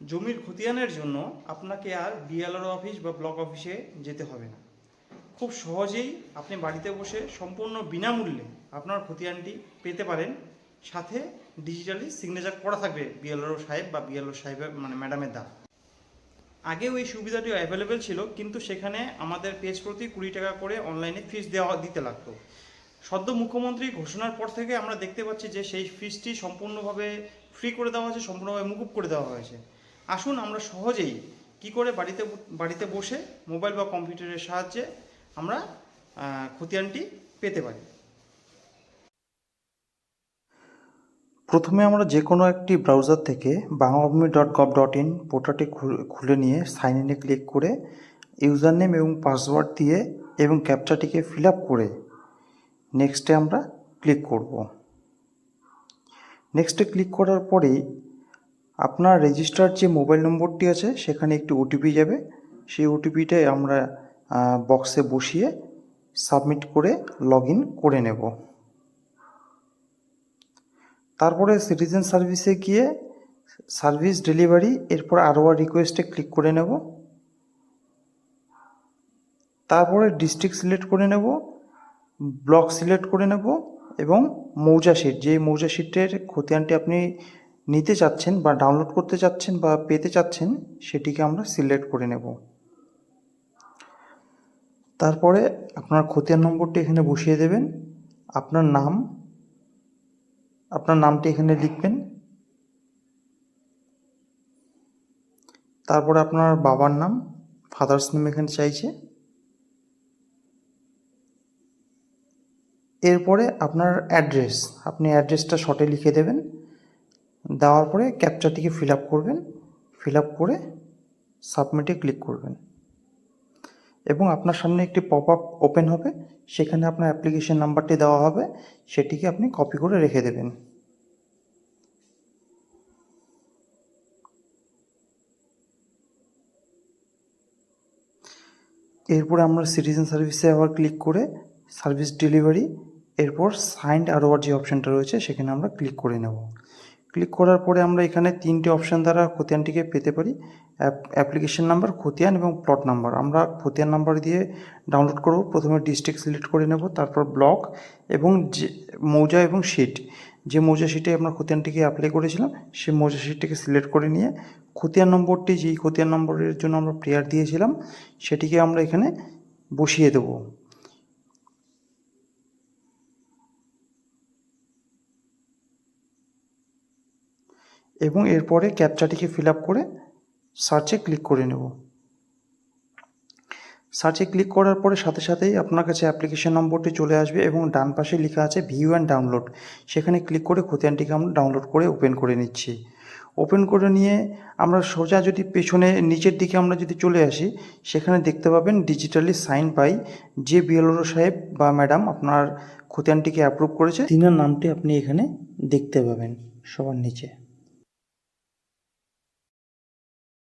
জমির খতিয়ানের জন্য আপনাকে আর বিএলআরও অফিস বা ব্লক অফিসে যেতে হবে না। খুব সহজেই আপনি বাড়িতে বসে সম্পূর্ণ বিনামূল্যে আপনার খতিয়ানটি পেতে পারেন। সাথে ডিজিটালি সিগনেচার করা থাকবে বিএলআরও সাহেব বা বিএলআরও সাহেবের ম্যাডামের দ্বারা। আগেও এই সুবিধাটি অ্যাভেলেবেল ছিল, কিন্তু সেখানে আমাদের পেজ প্রতি 20 টাকা করে অনলাইনে ফিস দিতে লাগতো। সদ্য মুখ্যমন্ত্রী ঘোষণার পর থেকে আমরা দেখতে পাচ্ছি যে সেই ফিসটি সম্পূর্ণভাবে ফ্রি করে দেওয়া হয়েছে, সম্পূর্ণভাবে মুকুব করে দেওয়া হয়েছে। আসুন আমরা সহজেই কি করে বাড়িতে বসে মোবাইল বা কম্পিউটারের সাহায্যে আমরা খতিয়ানটি পেতে পারি। প্রথমে আমরা যে কোনো একটি ব্রাউজার থেকে banglavumi.gov.in পোর্টালটি খুলে নিয়ে সাইন ইনে ক্লিক করে ইউজার নেম এবং পাসওয়ার্ড দিয়ে এবং ক্যাপচাটিকে ফিল আপ করে নেক্সটে আমরা ক্লিক করব। নেক্সটে ক্লিক করার পরেই আপনার রেজিস্টার্ড যে মোবাইল নম্বরটি আছে সেখানে একটি ওটিপি যাবে। সেই ওটিপিটাই আমরা বক্সে বসিয়ে সাবমিট করে লগ ইন করে নেব। তারপরে সিটিজেন সার্ভিসে গিয়ে সার্ভিস ডেলিভারি, এরপর আরওআর রিকোয়েস্টে ক্লিক করে নেব। তারপরে ডিস্ট্রিক্ট সিলেক্ট করে নেব, ব্লক সিলেক্ট করে নেব এবং মৌজা শিট, যে মৌজা শিটের খতিয়ানটি আপনি নিতে চাচ্ছেন বা ডাউনলোড করতে চাচ্ছেন বা পেতে চাচ্ছেন সেটিকে আমরা সিলেক্ট করে নেব। তারপরে আপনার খতিয়ান নম্বরটি এখানে বসিয়ে দেবেন। আপনার নামটি এখানে লিখবেন। তারপরে আপনার বাবার নাম, ফাদার্স নেম এখানে চাইছে। এরপরে আপনার অ্যাড্রেস, আপনি অ্যাড্রেসটা শর্টে লিখে দেবেন। দেওয়ার পরে ক্যাপচাটিকে ফিল আপ করবেন, ফিল আপ করে সাবমিটে ক্লিক করবেন এবং আপনার সামনে একটি পপ আপ ওপেন হবে। সেখানে আপনার অ্যাপ্লিকেশন নাম্বারটি দেওয়া হবে, সেটিকে আপনি কপি করে রেখে দেবেন। এরপরে আমরা সিটিজেন সার্ভিসে আবার ক্লিক করে সার্ভিস ডেলিভারি, এরপর সাইন্ড আরওআর যে অপশানটা রয়েছে সেখানে আমরা ক্লিক করে নেব। ক্লিক করার পরে আমরা এখানে 3টে অপশান দ্বারা খতিয়ানটিকে পেতে পারি: অ্যাপ্লিকেশন নাম্বার, খতিয়ান এবং প্লট নাম্বার। আমরা খতিয়ান নাম্বার দিয়ে ডাউনলোড করব। প্রথমে ডিস্ট্রিক্ট সিলেক্ট করে নেব, তারপর ব্লক এবং যে মৌজা এবং শিট, যে মৌজা শিটে আমরা খতিয়ানটিকে অ্যাপ্লাই করেছিলাম সেই মৌজা শিটটিকে সিলেক্ট করে নিয়ে খতিয়ান নম্বরটি, যেই খতিয়ান নম্বরের জন্য আমরা প্রেয়ার দিয়েছিলাম সেটিকে আমরা এখানে বসিয়ে দেব। এবং এরপরে ক্যাপচাটিকে ফিল আপ করে সার্চে ক্লিক করে নেব। সার্চে ক্লিক করার পরে সাথে সাথেই আপনার কাছে অ্যাপ্লিকেশন নম্বরটি চলে আসবে এবং ডান পাশে লেখা আছে ভিউ অ্যান্ড ডাউনলোড। সেখানে ক্লিক করে খতিয়ানটিকে আমরা ডাউনলোড করে ওপেন করে নিচ্ছি। ওপেন করে নিয়ে আমরা সোজা যদি পেছনে নিচের দিকে আমরা যদি চলে আসি, সেখানে দেখতে পাবেন ডিজিটালি সাইন বাই যে বিএলআরও সাহেব বা ম্যাডাম আপনার খতিয়ানটিকে অ্যাপ্রুভ করেছে, তিনার নামটি আপনি এখানে দেখতে পাবেন সবার নিচে।